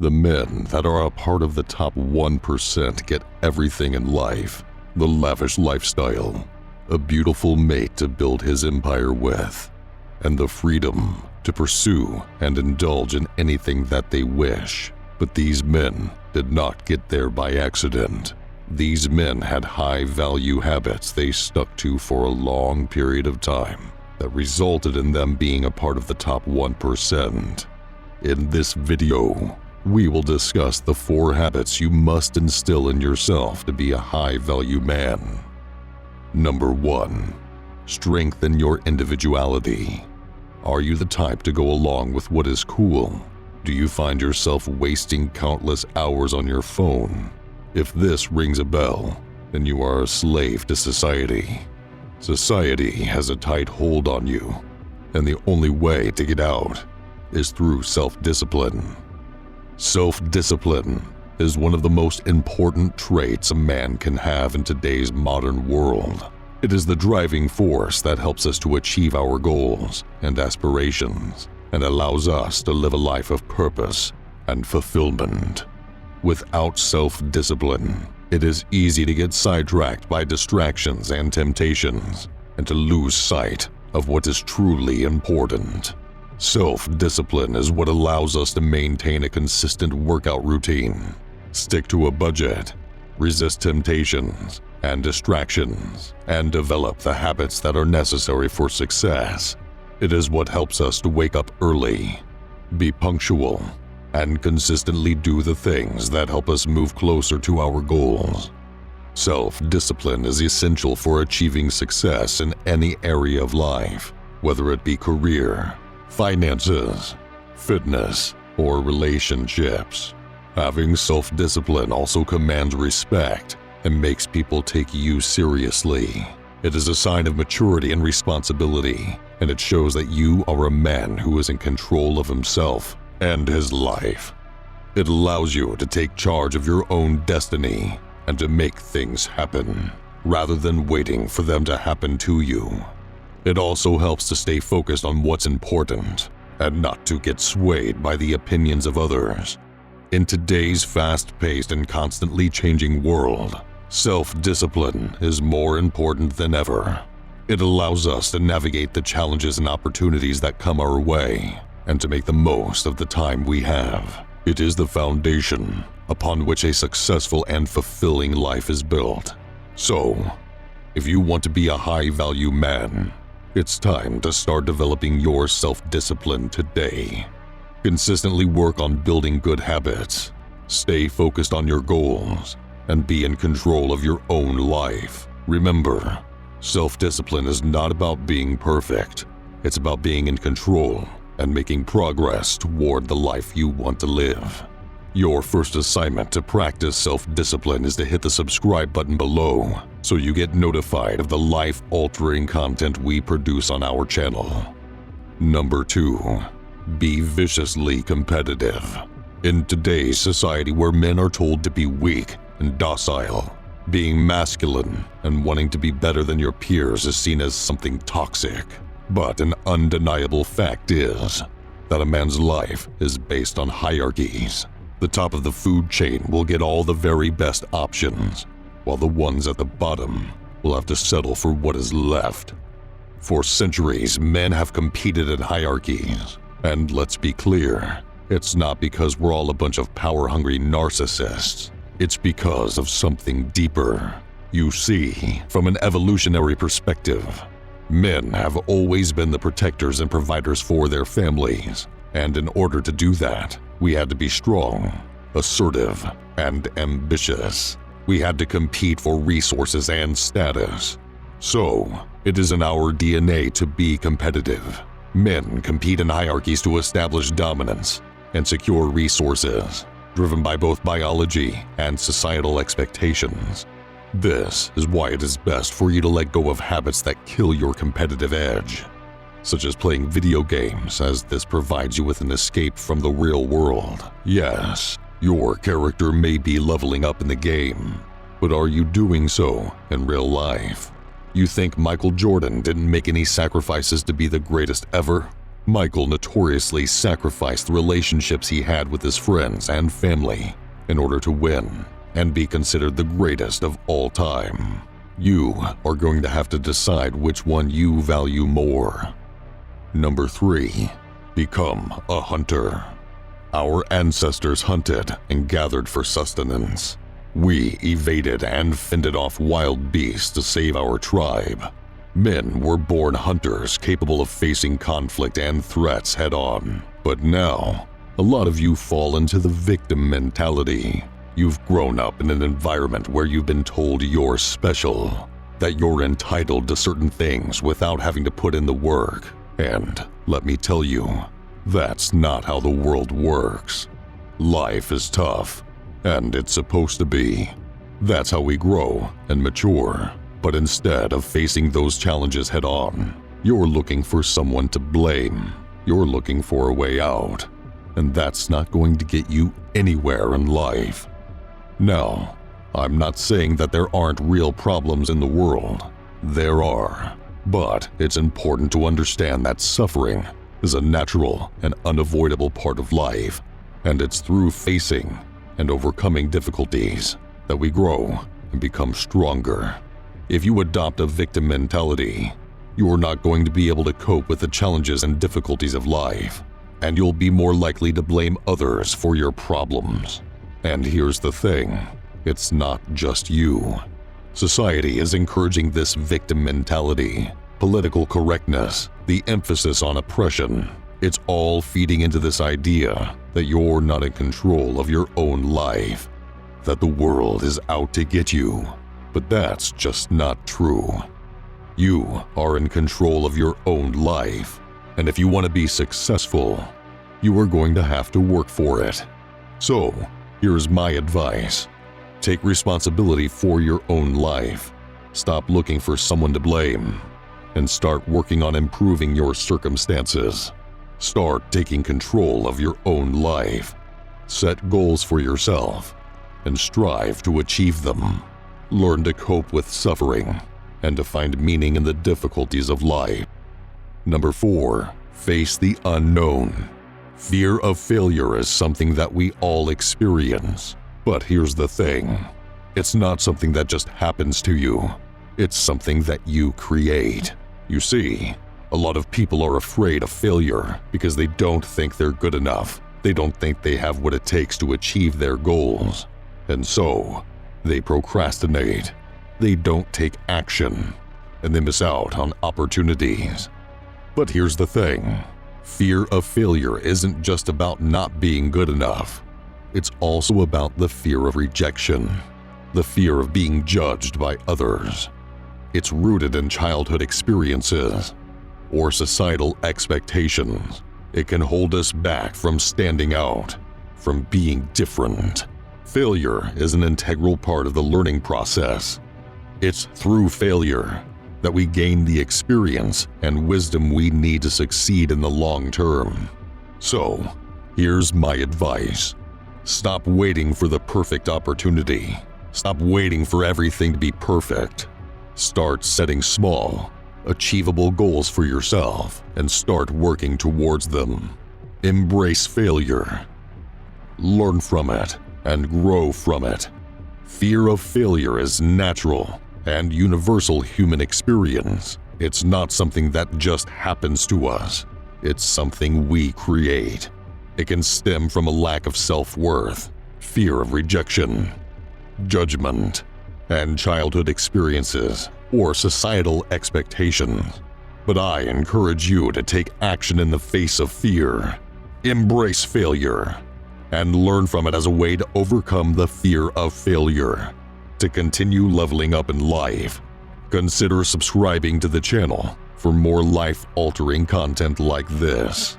The men that are a part of the top 1% get everything in life: the lavish lifestyle, a beautiful mate to build his empire with, and the freedom to pursue and indulge in anything that they wish. But these men did not get there by accident. These men had high-value habits they stuck to for a long period of time that resulted in them being a part of the top 1%. In this video, we will discuss the 4 habits you must instill in yourself to be a high-value man. Number 1. Strengthen your individuality. Are you the type to go along with what is cool? Do you find yourself wasting countless hours on your phone? If this rings a bell, then you are a slave to society. Society has a tight hold on you, and the only way to get out is through self-discipline. Self-discipline is one of the most important traits a man can have in today's modern world. It is the driving force that helps us to achieve our goals and aspirations and allows us to live a life of purpose and fulfillment. Without self-discipline, it is easy to get sidetracked by distractions and temptations and to lose sight of what is truly important. Self-discipline is what allows us to maintain a consistent workout routine, stick to a budget, resist temptations and distractions, and develop the habits that are necessary for success. It is what helps us to wake up early, be punctual, and consistently do the things that help us move closer to our goals. Self-discipline is essential for achieving success in any area of life, whether it be career, finances, fitness, or relationships. Having self-discipline also commands respect and makes people take you seriously. It is a sign of maturity and responsibility, and it shows that you are a man who is in control of himself and his life. It allows you to take charge of your own destiny and to make things happen, rather than waiting for them to happen to you. It also helps to stay focused on what's important and not to get swayed by the opinions of others. In today's fast-paced and constantly changing world, self-discipline is more important than ever. It allows us to navigate the challenges and opportunities that come our way and to make the most of the time we have. It is the foundation upon which a successful and fulfilling life is built. So, if you want to be a high-value man, it's time to start developing your self-discipline today. Consistently work on building good habits, stay focused on your goals, and be in control of your own life. Remember, self-discipline is not about being perfect. It's about being in control and making progress toward the life you want to live. Your first assignment to practice self-discipline is to hit the subscribe button below so you get notified of the life-altering content we produce on our channel. Number 2. Be viciously competitive. In today's society where men are told to be weak and docile, being masculine and wanting to be better than your peers is seen as something toxic. But an undeniable fact is that a man's life is based on hierarchies. The top of the food chain will get all the very best options, while the ones at the bottom will have to settle for what is left. For centuries, men have competed in hierarchies. And let's be clear, it's not because we're all a bunch of power-hungry narcissists. It's because of something deeper. You see, from an evolutionary perspective, men have always been the protectors and providers for their families. And in order to do that, we had to be strong, assertive, and ambitious. We had to compete for resources and status. So, it is in our DNA to be competitive. Men compete in hierarchies to establish dominance and secure resources, driven by both biology and societal expectations. This is why it is best for you to let go of habits that kill your competitive edge, such as playing video games, as this provides you with an escape from the real world. Yes, your character may be leveling up in the game, but are you doing so in real life? You think Michael Jordan didn't make any sacrifices to be the greatest ever? Michael notoriously sacrificed the relationships he had with his friends and family in order to win and be considered the greatest of all time. You are going to have to decide which one you value more. Number 3. Become a hunter. Our ancestors hunted and gathered for sustenance. We evaded and fended off wild beasts to save our tribe. Men were born hunters capable of facing conflict and threats head-on. But now, a lot of you fall into the victim mentality. You've grown up in an environment where you've been told you're special, that you're entitled to certain things without having to put in the work. And let me tell you, that's not how the world works. Life is tough, and it's supposed to be. That's how we grow and mature. But instead of facing those challenges head-on, you're looking for someone to blame. You're looking for a way out, and that's not going to get you anywhere in life. Now, I'm not saying that there aren't real problems in the world. There are. But it's important to understand that suffering is a natural and unavoidable part of life, and it's through facing and overcoming difficulties that we grow and become stronger. If you adopt a victim mentality, you are not going to be able to cope with the challenges and difficulties of life, and you'll be more likely to blame others for your problems. And here's the thing, it's not just you. Society is encouraging this victim mentality, political correctness, the emphasis on oppression. It's all feeding into this idea that you're not in control of your own life, that the world is out to get you. But that's just not true. You are in control of your own life, and if you want to be successful, you are going to have to work for it. So, here's my advice. Take responsibility for your own life. Stop looking for someone to blame, and start working on improving your circumstances. Start taking control of your own life. Set goals for yourself, and strive to achieve them. Learn to cope with suffering and to find meaning in the difficulties of life. Number 4, face the unknown. Fear of failure is something that we all experience. But here's the thing, it's not something that just happens to you. It's something that you create. You see, a lot of people are afraid of failure because they don't think they're good enough. They don't think they have what it takes to achieve their goals. And so, they procrastinate, they don't take action, and they miss out on opportunities. But here's the thing, fear of failure isn't just about not being good enough. It's also about the fear of rejection, the fear of being judged by others. It's rooted in childhood experiences or societal expectations. It can hold us back from standing out, from being different. Failure is an integral part of the learning process. It's through failure that we gain the experience and wisdom we need to succeed in the long term. So, here's my advice. Stop waiting for the perfect opportunity. Stop waiting for everything to be perfect. Start setting small, achievable goals for yourself and start working towards them. Embrace failure. Learn from it and grow from it. Fear of failure is natural and universal human experience. It's not something that just happens to us. It's something we create. It can stem from a lack of self-worth, fear of rejection, judgment, and childhood experiences or societal expectations. But I encourage you to take action in the face of fear. Embrace failure and learn from it as a way to overcome the fear of failure. To continue leveling up in life, consider subscribing to the channel for more life-altering content like this.